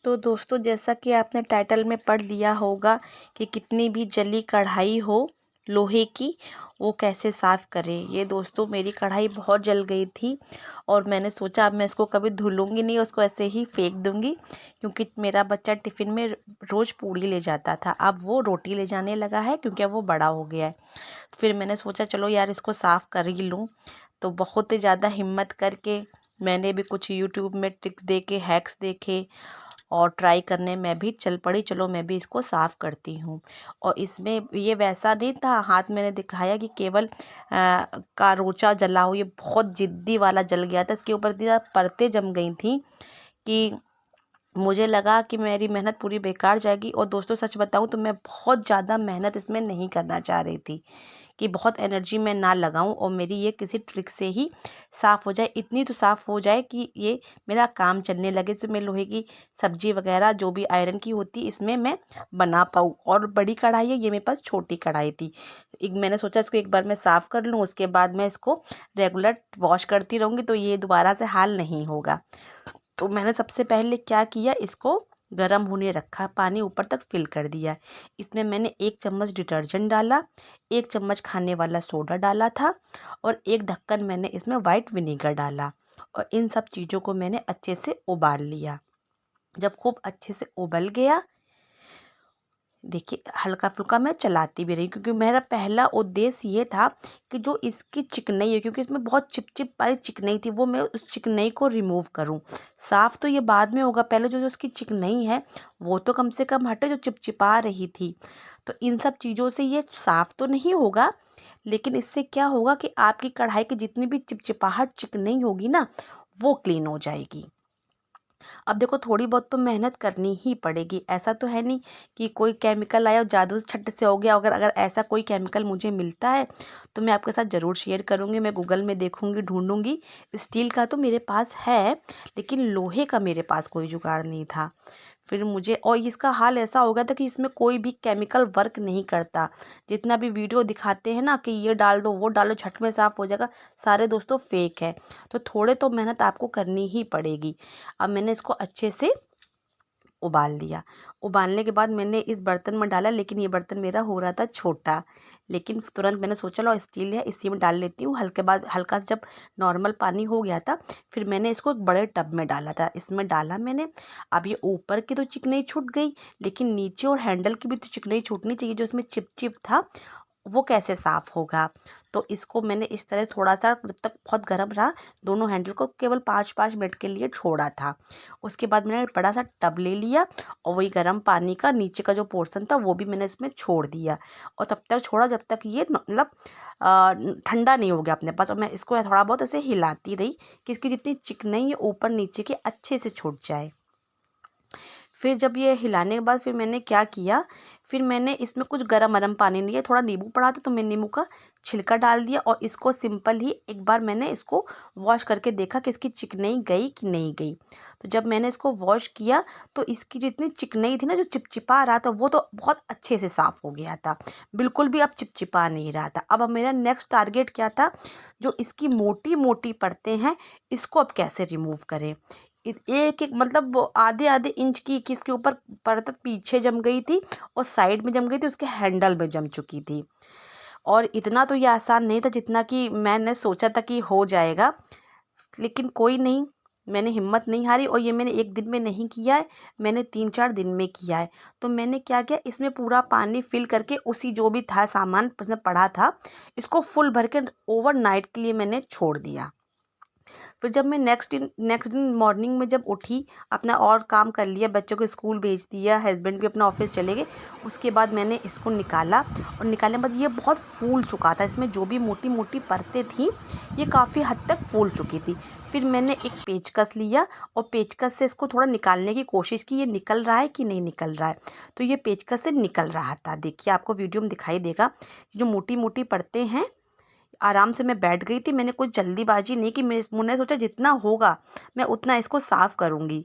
तो दोस्तों, जैसा कि आपने टाइटल में पढ़ लिया होगा कि कितनी भी जली कढ़ाई हो लोहे की, वो कैसे साफ़ करें। ये दोस्तों, मेरी कढ़ाई बहुत जल गई थी और मैंने सोचा अब मैं इसको कभी धुलूँगी नहीं, उसको ऐसे ही फेंक दूँगी, क्योंकि मेरा बच्चा टिफ़िन में रोज़ पूड़ी ले जाता था। अब वो रोटी ले जाने लगा है, क्योंकि अब वो बड़ा हो गया है। फिर मैंने सोचा चलो यार, इसको साफ़ कर ही लूँ। तो बहुत ही ज़्यादा हिम्मत करके मैंने भी कुछ यूट्यूब में ट्रिक्स देखे, हैक्स देखे और ट्राई करने मैं भी चल पड़ी। चलो मैं भी इसको साफ़ करती हूँ। और इसमें ये वैसा नहीं था, हाथ मैंने दिखाया कि केवल का रोचा जला हो, ये बहुत ज़िद्दी वाला जल गया था। इसके ऊपर इतनी ज़्यादा परतें जम गई थी कि मुझे लगा कि मेरी मेहनत पूरी बेकार जाएगी। और दोस्तों, सच बताऊँ तो मैं बहुत ज़्यादा मेहनत इसमें नहीं करना चाह रही थी कि बहुत एनर्जी मैं ना लगाऊं और मेरी ये किसी ट्रिक से ही साफ़ हो जाए। इतनी तो साफ़ हो जाए कि ये मेरा काम चलने लगे, तो मैं लोहे की सब्जी वगैरह जो भी आयरन की होती इसमें मैं बना पाऊँ। और बड़ी कढ़ाई है, ये मेरे पास छोटी कढ़ाई थी। एक मैंने सोचा इसको एक बार मैं साफ़ कर लूँ, उसके बाद मैं इसको रेगुलर वॉश करती रहूँगी, तो ये दोबारा से हाल नहीं होगा। तो मैंने सबसे पहले क्या किया, इसको गर्म होने रखा, पानी ऊपर तक फिल कर दिया। इसमें मैंने 1 चम्मच डिटर्जेंट डाला, 1 चम्मच खाने वाला सोडा डाला था और 1 ढक्कन मैंने इसमें वाइट विनेगर डाला। और इन सब चीज़ों को मैंने अच्छे से उबाल लिया। जब खूब अच्छे से उबल गया, देखिए हल्का-फुल्का मैं चलाती भी रही, क्योंकि मेरा पहला उद्देश्य ये था कि जो इसकी चिकनाई है, क्योंकि इसमें बहुत चिपचिप वाली चिकनाई थी, वो मैं उस चिकनाई को रिमूव करूँ। साफ़ तो ये बाद में होगा, पहले जो जो उसकी चिकनाई है वो तो कम से कम हटे, जो चिपचिपा रही थी। तो इन सब चीज़ों से ये साफ़ तो नहीं होगा, लेकिन इससे क्या होगा कि आपकी कढ़ाई की जितनी भी चिपचिपाहट, चिकनाई होगी ना, वो क्लीन हो जाएगी। अब देखो, थोड़ी बहुत तो मेहनत करनी ही पड़ेगी। ऐसा तो है नहीं कि कोई केमिकल आया और जादू से छट से हो गया। अगर अगर ऐसा कोई केमिकल मुझे मिलता है तो मैं आपके साथ ज़रूर शेयर करूँगी। मैं गूगल में देखूँगी, ढूँढूँगी। स्टील का तो मेरे पास है, लेकिन लोहे का मेरे पास कोई जुगाड़ नहीं था। फिर मुझे, और इसका हाल ऐसा हो गया था कि इसमें कोई भी केमिकल वर्क नहीं करता। जितना भी वीडियो दिखाते हैं ना कि ये डाल दो, वो डालो, झट में साफ़ हो जाएगा, सारे दोस्तों फेक है। तो थोड़े तो मेहनत आपको करनी ही पड़ेगी। अब मैंने इसको अच्छे से उबाल लिया। उबालने के बाद मैंने इस बर्तन में डाला, लेकिन ये बर्तन मेरा हो रहा था छोटा। लेकिन तुरंत मैंने सोचा लो स्टील है, इसी में डाल लेती हूँ। हल्का सा जब नॉर्मल पानी हो गया था, फिर मैंने इसको एक बड़े टब में डाला था। इसमें डाला मैंने। अब ये ऊपर की तो चिकनाई छूट गई, लेकिन नीचे और हैंडल की भी तो चिकनाई छूटनी चाहिए, जो इसमें चिप-चिप था, वो कैसे साफ़ होगा? तो इसको मैंने इस तरह थोड़ा-सा, जब तक बहुत गर्म रहा, दोनों हैंडल को केवल 5-5 मिनट के लिए छोड़ा था। उसके बाद मैंने बड़ा-सा टब ले लिया और वही गर्म पानी का नीचे का जो पोर्शन था, वो भी मैंने इसमें छोड़ दिया। और तब तक छोड़ा जब तक ये मतलब ठंडा नहीं हो गया अपने पास। और मैं इसको थोड़ा बहुत ऐसे हिलाती रही कि इसकी जितनी चिकनाई है ऊपर-नीचे की अच्छे से छूट जाए। फिर जब ये हिलाने के बाद फिर मैंने क्या किया, फिर मैंने इसमें कुछ गरम-गरम पानी लिया, थोड़ा नींबू पड़ा था तो मैं नींबू का छिलका डाल दिया और इसको सिंपल ही एक बार मैंने इसको वॉश करके देखा कि इसकी चिकनाई गई कि नहीं गई। तो जब मैंने इसको वॉश किया, तो इसकी जितनी चिकनाई थी ना, जो चिपचिपा रहा था, वो तो बहुत अच्छे से साफ़ हो गया था। बिल्कुल भी अब चिपचिपा नहीं रहा था। अब मेरा नेक्स्ट टारगेट क्या था, जो इसकी मोटी-मोटी परतें हैं, इसको अब कैसे रिमूव करें। एक-एक मतलब आधे-आधे इंच की इसके ऊपर परत पीछे जम गई थी और साइड में जम गई थी, उसके हैंडल में जम चुकी थी। और इतना तो ये आसान नहीं था जितना कि मैंने सोचा था कि हो जाएगा। लेकिन कोई नहीं, मैंने हिम्मत नहीं हारी और ये मैंने 1 दिन में नहीं किया है, मैंने 3-4 दिन में किया है। तो मैंने क्या किया, इसमें पूरा पानी फ़िल करके उसी जो भी था सामान उसमें पड़ा था, इसको फुल भर के ओवरनाइट के लिए मैंने छोड़ दिया। फिर जब मैं नेक्स्ट दिन मॉर्निंग में जब उठी, अपना और काम कर लिया, बच्चों को स्कूल भेज दिया, हस्बैंड भी अपना ऑफिस चले गए। उसके बाद मैंने इसको निकाला और निकालने के बाद ये बहुत फूल चुका था। इसमें जो भी मोटी-मोटी परतें थीं, ये काफ़ी हद तक फूल चुकी थी। फिर मैंने एक पेचकस लिया और पेचकस से इसको थोड़ा निकालने की कोशिश की, ये निकल रहा है कि नहीं निकल रहा है। तो ये पेचकस से निकल रहा था। देखिए, आपको वीडियो में दिखाई देगा, जो मोटी-मोटी परतें हैं, आराम से मैं बैठ गई थी। मैंने कोई जल्दीबाजी नहीं की। मैंने सोचा जितना होगा मैं उतना इसको साफ़ करूँगी।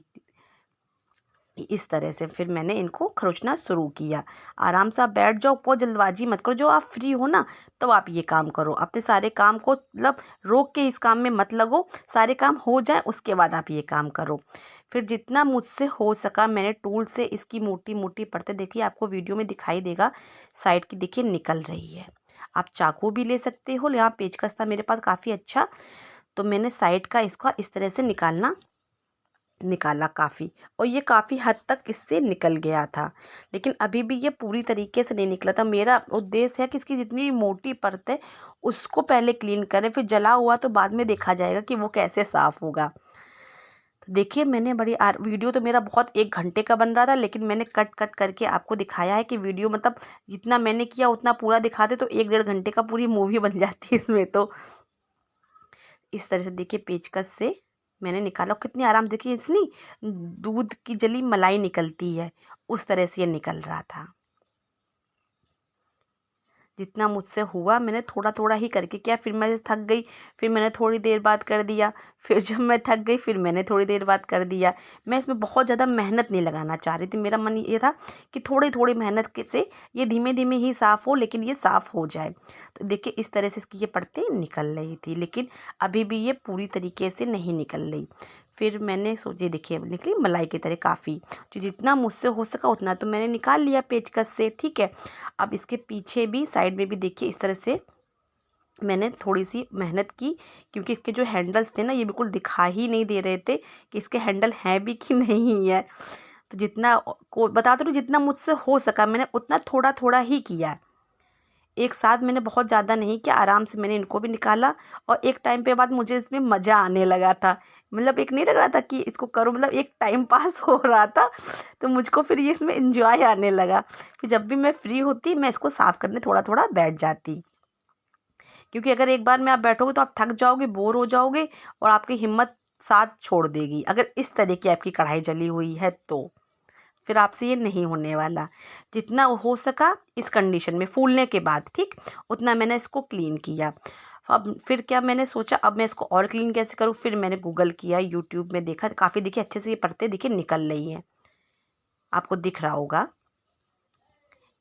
इस तरह से फिर मैंने इनको खरोचना शुरू किया। आराम से आप बैठ जाओ, बहुत जल्दबाजी मत करो, जो आप फ्री हो ना तो आप ये काम करो। अपने सारे काम को मतलब रोक के इस काम में मत लगो, सारे काम हो जाए उसके बाद आप ये काम करो। फिर जितना मुझसे हो सका मैंने टूल से इसकी मोटी मोटी परतें, देखिए आपको वीडियो में दिखाई देगा साइड की, देखिए निकल रही है। आप चाकू भी ले सकते हो, यहाँ पेचकस था मेरे पास काफ़ी अच्छा, तो मैंने साइड का इसका इस तरह से निकाला काफ़ी, और ये काफ़ी हद तक इससे निकल गया था, लेकिन अभी भी ये पूरी तरीके से नहीं निकला था। मेरा उद्देश्य है कि इसकी जितनी मोटी परत है उसको पहले क्लीन करें, फिर जला हुआ तो बाद में देखा जाएगा कि वो कैसे साफ़ होगा। तो देखिए मैंने वीडियो तो मेरा बहुत 1 घंटे का बन रहा था, लेकिन मैंने कट कट करके आपको दिखाया है कि वीडियो मतलब जितना मैंने किया उतना पूरा दिखाते तो 1 डेढ़ घंटे का पूरी मूवी बन जाती है इसमें तो। इस तरह से देखिए पेचकस से मैंने निकाला, कितनी आराम, देखिए इतनी दूध की जली मलाई निकलती है उस तरह से ये निकल रहा था। जितना मुझसे हुआ मैंने थोड़ा थोड़ा ही करके किया, फिर मैं थक गई, फिर मैंने थोड़ी देर बाद कर दिया, फिर जब मैं थक गई फिर मैंने थोड़ी देर बाद कर दिया। मैं इसमें बहुत ज़्यादा मेहनत नहीं लगाना चाह रही थी, मेरा मन ये था कि थोड़ी थोड़ी मेहनत से ये धीमे धीमे ही साफ़ हो, लेकिन ये साफ़ हो जाए। तो देखिए इस तरह से इसकी ये परतें निकल रही थी, लेकिन अभी भी ये पूरी तरीके से नहीं निकल रही। फिर मैंने सोची, देखिए निकली मलाई की तरह काफ़ी, जो जितना मुझसे हो सका उतना तो मैंने निकाल लिया पेचकस से, ठीक है। अब इसके पीछे भी साइड में भी देखिए इस तरह से मैंने थोड़ी सी मेहनत की, क्योंकि इसके जो हैंडल्स थे ना ये बिल्कुल दिखा ही नहीं दे रहे थे कि इसके हैंडल हैं भी कि नहीं है। तो जितना को बता तो रही हूँ, जितना मुझसे हो सका मैंने उतना थोड़ा थोड़ा ही किया। एक साथ मैंने बहुत ज़्यादा नहीं किया, आराम से मैंने इनको भी निकाला, और एक टाइम पे बाद मुझे इसमें मज़ा आने लगा था। मतलब एक नहीं लग रहा था कि इसको करो, मतलब एक टाइम पास हो रहा था, तो मुझको फिर ये इसमें एन्जॉय आने लगा। फिर जब भी मैं फ्री होती मैं इसको साफ़ करने थोड़ा-थोड़ा बैठ जाती। क्योंकि अगर एक बार में आप बैठोगे तो आप थक जाओगे, बोर हो जाओगे, और आपकी हिम्मत साथ छोड़ देगी, अगर इस तरह की आपकी कढ़ाई जली हुई है तो। फिर आपसे ये नहीं होने वाला। जितना हो सका इस कंडीशन में फूलने के बाद, ठीक, उतना मैंने इसको क्लीन किया। अब फिर क्या मैंने सोचा, अब मैं इसको और क्लीन कैसे करूँ? फिर मैंने गूगल किया, यूट्यूब में देखा, काफ़ी देखिए अच्छे से ये परतें देखिए निकल रही हैं। आपको दिख रहा होगा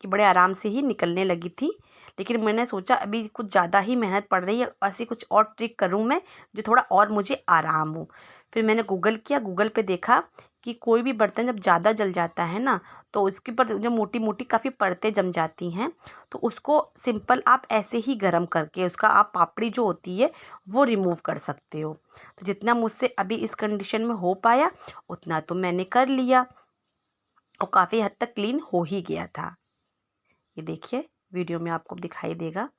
कि बड़े आराम से ही निकलने लगी थी। लेकिन मैंने सोचा अभी कुछ ज़्यादा ही मेहनत पड़ रही है, ऐसी कुछ और ट्रिक करूँ मैं जो थोड़ा और मुझे आराम हो। फिर मैंने गूगल किया, गूगल पे देखा कि कोई भी बर्तन जब ज़्यादा जल जाता है ना, तो उसके ऊपर जो मोटी-मोटी काफ़ी परतें जम जाती हैं, तो उसको सिंपल आप ऐसे ही गरम करके उसका आप पापड़ी जो होती है वो रिमूव कर सकते हो। तो जितना मुझसे अभी इस कंडीशन में हो पाया उतना तो मैंने कर लिया, और काफ़ी हद तक क्लीन हो ही गया था। ये देखिए वीडियो में आपको दिखाई देगा,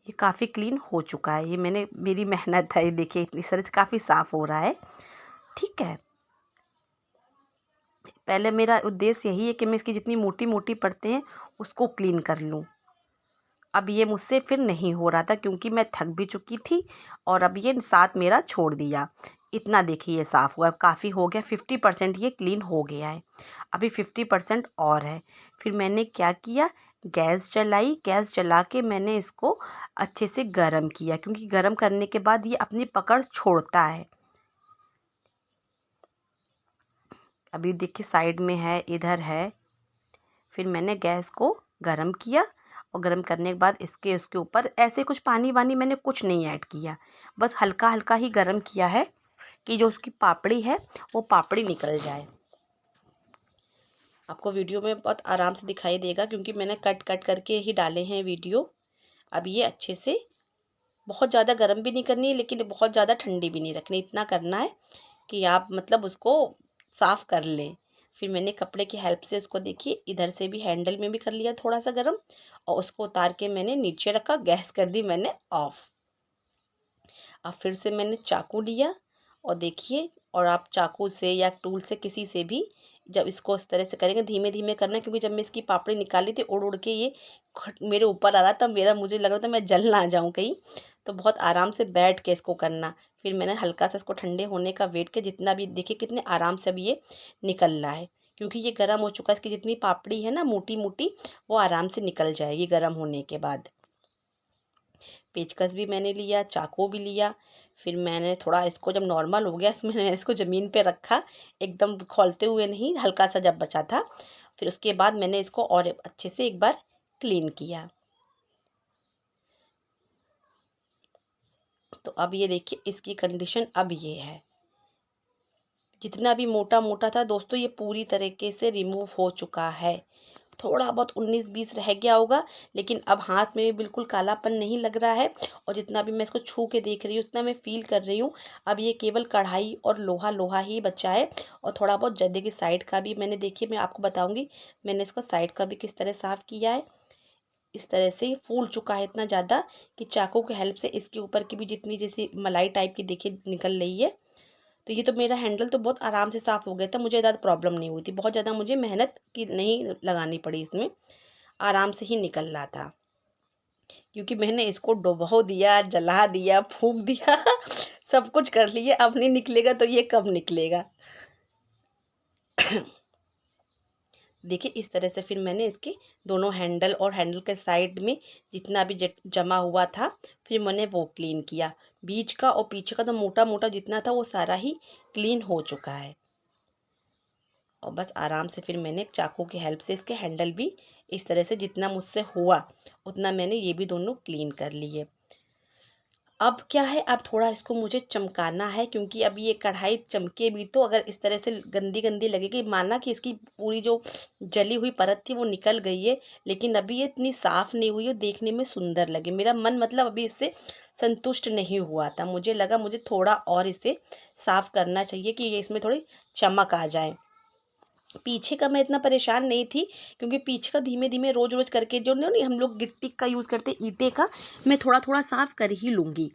ये काफ़ी क्लीन हो चुका है। ये मेरी मेहनत है, ये देखिए इतनी सरस काफ़ी साफ़ हो रहा है, ठीक है। पहले मेरा उद्देश्य यही है कि मैं इसकी जितनी मोटी मोटी परतें हैं उसको क्लीन कर लूँ। अब ये मुझसे फिर नहीं हो रहा था, क्योंकि मैं थक भी चुकी थी, और अब ये साथ मेरा छोड़ दिया। इतना देखिए ये साफ़ हुआ, अब काफ़ी हो गया, 50% ये क्लीन हो गया है। अभी 50% और है। फिर मैंने क्या किया, गैस जलाई, गैस जला के मैंने इसको अच्छे से गरम किया, क्योंकि गरम करने के बाद ये अपनी पकड़ छोड़ता है। अभी देखिए साइड में है, इधर है। फिर मैंने गैस को गरम किया, और गरम करने के बाद इसके उसके ऊपर ऐसे कुछ पानी वानी मैंने कुछ नहीं ऐड किया, बस हल्का हल्का ही गरम किया है कि जो उसकी पापड़ी है वो पापड़ी निकल जाए। आपको वीडियो में बहुत आराम से दिखाई देगा, क्योंकि मैंने कट कट करके ही डाले हैं वीडियो। अब ये अच्छे से, बहुत ज़्यादा गर्म भी नहीं करनी है लेकिन बहुत ज़्यादा ठंडी भी नहीं रखनी, इतना करना है कि आप मतलब उसको साफ़ कर लें। फिर मैंने कपड़े की हेल्प से उसको देखिए इधर से भी हैंडल में भी कर लिया थोड़ा सा गर्म, और उसको उतार के मैंने नीचे रखा, गैस कर दी मैंने ऑफ़। अब फिर से मैंने चाकू लिया, और देखिए, और आप चाकू से या टूल से किसी से भी जब इसको इस तरह से करेंगे, धीमे धीमे करना है, क्योंकि जब मैं इसकी पापड़ी निकाली थी उड़ उड़ के ये मेरे ऊपर आ रहा था, मुझे लग रहा था मैं जल ना जाऊं कहीं, तो बहुत आराम से बैठ के इसको करना। फिर मैंने हल्का सा इसको ठंडे होने का वेट किया, जितना भी देखिए कितने आराम से अभी ये निकल रहा है, क्योंकि ये गर्म हो चुका है। इसकी जितनी पापड़ी है ना मोटी मोटी, वो आराम से निकल जाएगी गर्म होने के बाद। पेचकस भी मैंने लिया, चाकू भी लिया। फिर मैंने थोड़ा इसको जब नॉर्मल हो गया इसमें मैंने इसको ज़मीन पे रखा, एकदम खोलते हुए नहीं, हल्का सा जब बचा था। फिर उसके बाद मैंने इसको और अच्छे से एक बार क्लीन किया। तो अब ये देखिए इसकी कंडीशन अब ये है। जितना भी मोटा मोटा था दोस्तों ये पूरी तरीके से रिमूव हो चुका है। थोड़ा बहुत 19-20 रह गया होगा, लेकिन अब हाथ में भी बिल्कुल कालापन नहीं लग रहा है। और जितना भी मैं इसको छू के देख रही हूँ उतना मैं फील कर रही हूँ, अब ये केवल कढ़ाई और लोहा लोहा ही बचा है। और थोड़ा बहुत जद्दे की साइड का भी मैंने, देखिए मैं आपको बताऊंगी, मैंने इसका साइड का भी किस तरह साफ़ किया है। इस तरह से फूल चुका है इतना ज़्यादा कि चाकू की हेल्प से इसके ऊपर की भी जितनी जैसी मलाई टाइप की देखिए निकल रही है। तो ये तो मेरा हैंडल तो बहुत आराम से साफ़ हो गया था, मुझे ज़्यादा प्रॉब्लम नहीं हुई थी, बहुत ज़्यादा मुझे मेहनत की नहीं लगानी पड़ी इसमें, आराम से ही निकल रहा था। क्योंकि मैंने इसको डुबो दिया, जला दिया, फूँक दिया सब कुछ कर लिया, अब नहीं निकलेगा तो ये कब निकलेगा। देखिए इस तरह से फिर मैंने इसके दोनों हैंडल और हैंडल के साइड में जितना भी जमा हुआ था फिर मैंने वो क्लीन किया। बीच का और पीछे का तो मोटा मोटा जितना था वो सारा ही क्लीन हो चुका है। और बस आराम से फिर मैंने चाकू की हेल्प से इसके हैंडल भी इस तरह से जितना मुझसे हुआ उतना मैंने ये भी दोनों क्लीन कर लिए। अब क्या है, अब थोड़ा इसको मुझे चमकाना है, क्योंकि अब ये कढ़ाई चमके भी तो अगर इस तरह से गंदी गंदी लगेगी, माना कि इसकी पूरी जो जली हुई परत थी वो निकल गई है, लेकिन अभी ये इतनी साफ़ नहीं हुई है देखने में सुंदर लगे। मेरा मन मतलब अभी इससे संतुष्ट नहीं हुआ था, मुझे लगा मुझे थोड़ा और इसे साफ़ करना चाहिए कि ये इसमें थोड़ी चमक आ जाए। पीछे का मैं इतना परेशान नहीं थी, क्योंकि पीछे का धीमे धीमे रोज रोज करके जो नहीं हम लोग गिट्टी का यूज़ करते ईंटे का, मैं थोड़ा थोड़ा साफ कर ही लूँगी।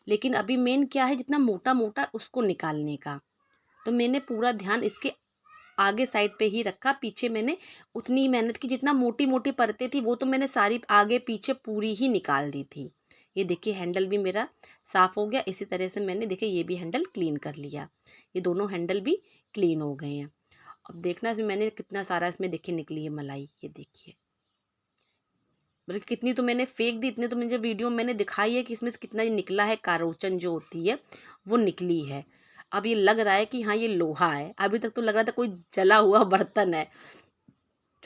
लेकिन अभी मेन क्या है, जितना मोटा मोटा उसको निकालने का, तो मैंने पूरा ध्यान इसके आगे साइड पे ही रखा। पीछे मैंने उतनी ही मेहनत की, जितना मोटी मोटी परतें थी वो तो मैंने सारी आगे पीछे पूरी ही निकाल दी थी। ये देखिए हैंडल भी मेरा साफ़ हो गया। इसी तरह से मैंने देखिए ये भी हैंडल क्लीन कर लिया, ये दोनों हैंडल भी क्लीन हो गए हैं। अब देखना इसमें मैंने कितना सारा इसमें देखिए निकली है मलाई, ये देखिए, मतलब कितनी तो मैंने फेंक दी, इतने तो मुझे वीडियो में मैंने दिखाई है कि इसमें से कितना ही निकला है, कारोचन जो होती है वो निकली है। अब ये लग रहा है कि हाँ ये लोहा है, अभी तक तो लग रहा था कोई जला हुआ बर्तन है,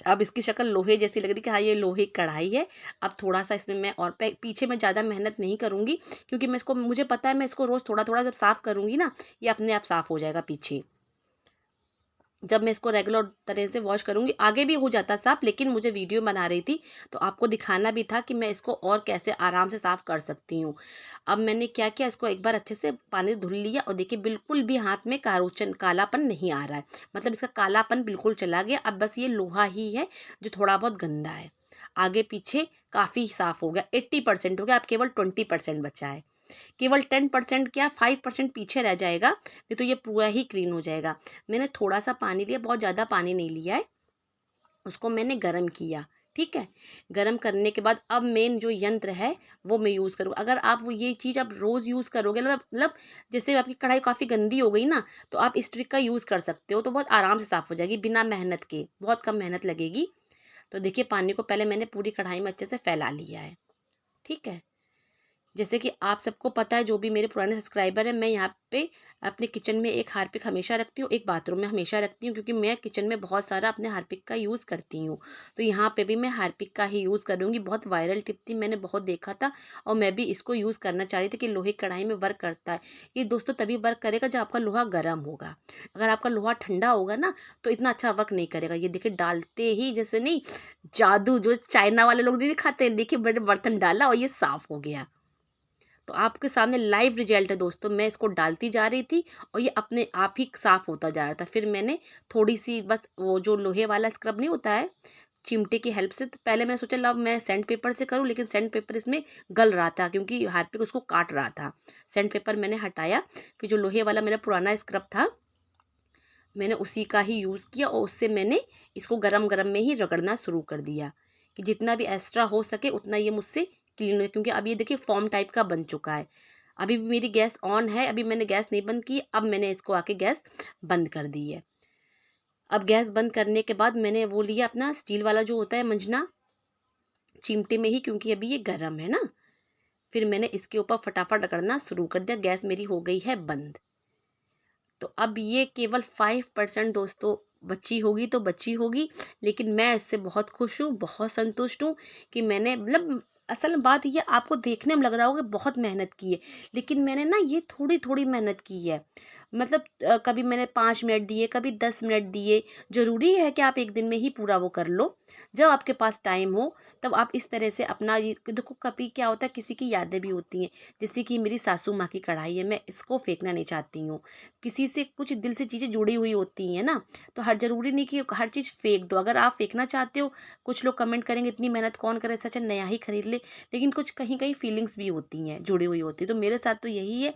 अब इसकी शक्ल लोहे जैसी लग रही कि हाँ ये लोहे की कढ़ाई है। अब थोड़ा सा इसमें मैं और पीछे मैं ज़्यादा मेहनत नहीं करूँगी, क्योंकि मैं इसको, मुझे पता है मैं इसको रोज़ थोड़ा थोड़ा जब साफ़ करूँगी ना ये अपने आप साफ़ हो जाएगा। पीछे जब मैं इसको रेगुलर तरह से वॉश करूँगी आगे भी हो जाता साफ़, लेकिन मुझे वीडियो बना रही थी तो आपको दिखाना भी था कि मैं इसको और कैसे आराम से साफ़ कर सकती हूँ। अब मैंने क्या किया, इसको एक बार अच्छे से पानी धुल लिया और देखिए बिल्कुल भी हाथ में कारोचन कालापन नहीं आ रहा है, मतलब इसका कालापन बिल्कुल चला गया। अब बस ये लोहा ही है जो थोड़ा बहुत गंदा है, आगे पीछे काफ़ी साफ़ हो गया, 80% हो गया, अब केवल 20% बचा है। केवल 10% क्या 5% पीछे रह जाएगा, नहीं तो ये पूरा ही क्लीन हो जाएगा। मैंने थोड़ा सा पानी लिया, बहुत ज़्यादा पानी नहीं लिया है, उसको मैंने गर्म किया। ठीक है, गर्म करने के बाद अब मेन जो यंत्र है वो मैं यूज़ करूँ। अगर आप वो ये चीज़ आप रोज़ यूज़ करोगे, मतलब जैसे आपकी कढ़ाई काफ़ी गंदी हो गई ना, तो आप इस ट्रिक का यूज़ कर सकते हो, तो बहुत आराम से साफ़ हो जाएगी बिना मेहनत के, बहुत कम मेहनत लगेगी। तो देखिए पानी को पहले मैंने पूरी कढ़ाई में अच्छे से फैला लिया है। ठीक है, जैसे कि आप सबको पता है, जो भी मेरे पुराने सब्सक्राइबर हैं, मैं यहाँ पे अपने किचन में एक हार्पिक हमेशा रखती हूँ, एक बाथरूम में हमेशा रखती हूँ, क्योंकि मैं किचन में बहुत सारा अपने हार्पिक का यूज़ करती हूँ। तो यहाँ पे भी मैं हार्पिक का ही यूज़ करूँगी। बहुत वायरल टिप थी, मैंने बहुत देखा था और मैं भी इसको यूज़ करना चाह रही थी कि लोहे की कढ़ाई में वर्क करता है। ये दोस्तों तभी वर्क करेगा जब आपका लोहा गर्म होगा। अगर आपका लोहा ठंडा होगा ना तो इतना अच्छा वर्क नहीं करेगा। ये देखिए डालते ही जैसे नहीं जादू, जो चाइना वाले लोग नहीं दिखाते हैं, देखिए बड़े बर्तन डाला और ये साफ़ हो गया। तो आपके सामने लाइव रिजल्ट है दोस्तों, मैं इसको डालती जा रही थी और ये अपने आप ही साफ़ होता जा रहा था। फिर मैंने थोड़ी-सी बस वो जो लोहे वाला स्क्रब नहीं होता है, चिमटे की हेल्प से, तो पहले मैंने सोचा लाओ मैं सैंड पेपर से करूँ, लेकिन सैंड पेपर इसमें गल रहा था क्योंकि हार्पिक उसको काट रहा था। सैंड पेपर मैंने हटाया, फिर जो लोहे वाला मेरा पुराना स्क्रब था, मैंने उसी का ही यूज़ किया और उससे मैंने इसको गरम-गरम में ही रगड़ना शुरू कर दिया कि जितना भी एक्स्ट्रा हो सके उतना ये मुझसे क्लीन हो, क्योंकि अब ये देखिए फ़ॉर्म टाइप का बन चुका है। अभी भी मेरी गैस ऑन है, अभी मैंने गैस नहीं बंद की, अब मैंने इसको आके गैस बंद कर दी है। अब गैस बंद करने के बाद मैंने वो लिया अपना स्टील वाला जो होता है मंजना, चिमटे में ही, क्योंकि अभी ये गरम है ना, फिर मैंने इसके ऊपर फटाफट रगड़ना शुरू कर दिया। गैस मेरी हो गई है बंद। तो अब ये केवल 5% दोस्तों बची होगी तो बची होगी, लेकिन मैं इससे बहुत खुश हूँ, बहुत संतुष्ट हूँ कि मैंने मतलब असल बात ये आपको देखने में लग रहा होगा बहुत मेहनत की है, लेकिन मैंने ना ये थोड़ी थोड़ी मेहनत की है। मतलब कभी मैंने 5 मिनट दिए, कभी 10 मिनट दिए। ज़रूरी है कि आप एक दिन में ही पूरा वो कर लो। जब आपके पास टाइम हो तब आप इस तरह से अपना ये देखो, कभी क्या होता है किसी की यादें भी होती हैं। जैसे कि मेरी सासू माँ की कढ़ाई है, मैं इसको फेंकना नहीं चाहती हूँ। किसी से कुछ दिल से चीज़ें जुड़ी हुई होती हैं ना, तो हर ज़रूरी नहीं कि हर चीज़ फेंक दो। अगर आप फेंकना चाहते हो, कुछ लोग कमेंट करेंगे इतनी मेहनत कौन करे, इससे अच्छा नया ही खरीद ले। लेकिन कुछ कहीं कहीं फीलिंग्स भी होती हैं, जुड़ी हुई होती है। तो मेरे साथ तो यही है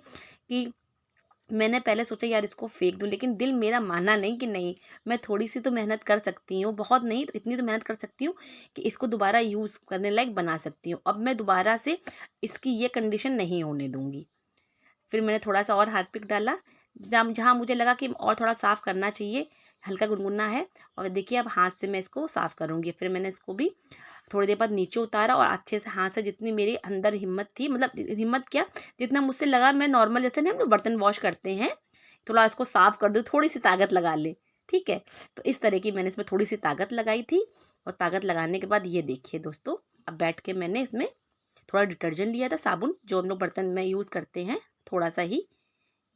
कि मैंने पहले सोचा यार इसको फेंक दूँ, लेकिन दिल मेरा माना नहीं कि नहीं, मैं थोड़ी सी तो मेहनत कर सकती हूँ, बहुत नहीं तो इतनी तो मेहनत कर सकती हूँ कि इसको दोबारा यूज़ करने लायक बना सकती हूँ। अब मैं दोबारा से इसकी ये कंडीशन नहीं होने दूँगी। फिर मैंने थोड़ा-सा और हार्पिक डाला, जहाँ जहाँ मुझे लगा कि और थोड़ा साफ़ करना चाहिए, हल्का गुनगुना है। और देखिए अब हाथ से मैं इसको साफ़ करूँगी। फिर मैंने इसको भी थोड़ी देर बाद नीचे उतारा और अच्छे से हाथ से, जितनी मेरी अंदर हिम्मत थी, मतलब हिम्मत क्या, जितना मुझसे लगा, मैं नॉर्मल जैसे नहीं हम लोग बर्तन वॉश करते हैं, थोड़ा इसको साफ़ कर दूँ, थोड़ी-सी ताकत लगा लें, ठीक है? तो इस तरह की मैंने इसमें थोड़ी-सी ताकत लगाई थी। और ताकत लगाने के बाद ये देखिए दोस्तों, अब बैठ के मैंने इसमें थोड़ा डिटर्जेंट लिया था, साबुन जो हम लोग बर्तन में यूज़ करते हैं, थोड़ा-सा ही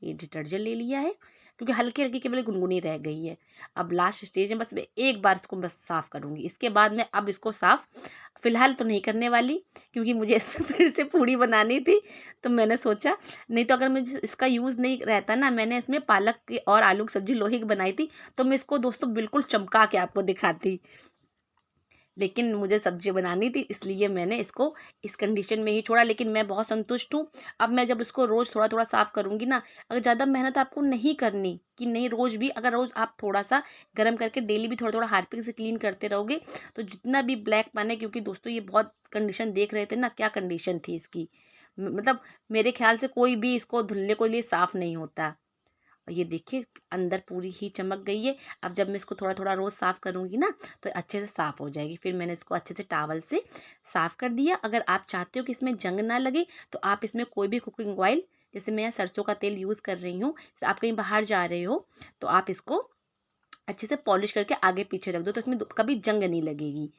ये डिटर्जेंट ले लिया है, क्योंकि हल्की-हल्की केवल गुनगुनी रह गई है। अब लास्ट स्टेज में बस मैं एक बार इसको बस साफ़ करूँगी। इसके बाद मैं अब इसको साफ़ फ़िलहाल तो नहीं करने वाली, क्योंकि मुझे इसमें फिर से पूड़ी बनानी थी। तो मैंने सोचा नहीं तो अगर मुझे इसका यूज़ नहीं रहता ना, मैंने इसमें पालक की और आलू की सब्ज़ी लोहे की बनाई थी, तो मैं इसको दोस्तों बिल्कुल चमका के आपको दिखाती। लेकिन मुझे सब्ज़ी बनानी थी, इसलिए मैंने इसको इस कंडीशन में ही छोड़ा, लेकिन मैं बहुत संतुष्ट हूँ। अब मैं जब इसको रोज़ थोड़ा-थोड़ा साफ़ करूँगी ना, अगर ज़्यादा मेहनत आपको नहीं करनी कि नहीं, रोज़ भी अगर रोज़ आप थोड़ा-सा गरम करके डेली भी थोड़ा-थोड़ा हार्पिक से क्लीन करते रहोगे, तो जितना भी ब्लैक पन है, क्योंकि दोस्तों ये बहुत कंडीशन देख रहे थे ना, क्या कंडीशन थी इसकी। मतलब मेरे ख़्याल से कोई भी इसको धुलने के लिए साफ़ नहीं होता। और ये देखिए अंदर पूरी ही चमक गई है। अब जब मैं इसको थोड़ा-थोड़ा रोज़ साफ़ करूँगी ना, तो अच्छे से साफ़ हो जाएगी। फिर मैंने इसको अच्छे से टॉवल से साफ़ कर दिया। अगर आप चाहते हो कि इसमें जंग ना लगे, तो आप इसमें कोई भी कुकिंग ऑयल, जैसे मैं यहाँ सरसों का तेल यूज़ कर रही हूँ, जैसे आप कहीं बाहर जा रहे हो, तो आप इसको अच्छे से पॉलिश करके आगे-पीछे रख दो, तो इसमें कभी जंग नहीं लगेगी।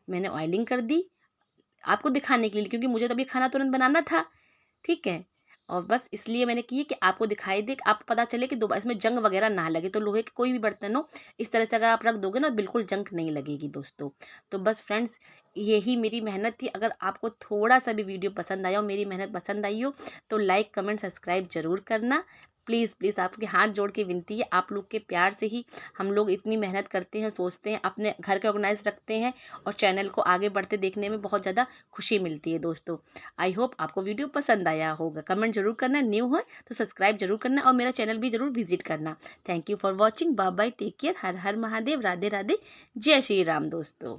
मैंने ऑयलिंग कर दी, आपको दिखाने के लिए, क्योंकि मुझे तो अभी खाना तुरंत बनाना था। ठीक है? और बस इसलिए मैंने की है कि आपको दिखाई दे, आपको पता चले कि इसमें जंग वगैरह ना लगे। तो लोहे के कोई भी बर्तन हो, इस तरह से अगर आप रख दोगे ना, बिल्कुल जंग नहीं लगेगी दोस्तों। तो बस फ्रेंड्स, यही मेरी मेहनत थी। अगर आपको थोड़ा-सा भी वीडियो पसंद आया हो, मेरी मेहनत पसंद आई हो, तो लाइक, कमेंट, सब्सक्राइब ज़रूर करना। प्लीज़, प्लीज़ आपके हाथ जोड़ के विनती है, आप लोग के प्यार से ही हम लोग इतनी मेहनत करते हैं, सोचते हैं, अपने घर के ऑर्गेनाइज़ रखते हैं और चैनल को आगे बढ़ते देखने में बहुत ज़्यादा खुशी मिलती है दोस्तों। आई होप आपको वीडियो पसंद आया होगा। कमेंट ज़रूर करना, न्यू है तो सब्सक्राइब ज़रूर करना और मेरा चैनल भी ज़रूर विजिट करना। Thank you for watching. Bye bye, take care, Har Har Mahadev, Radhe Radhe, जय श्री राम दोस्तों।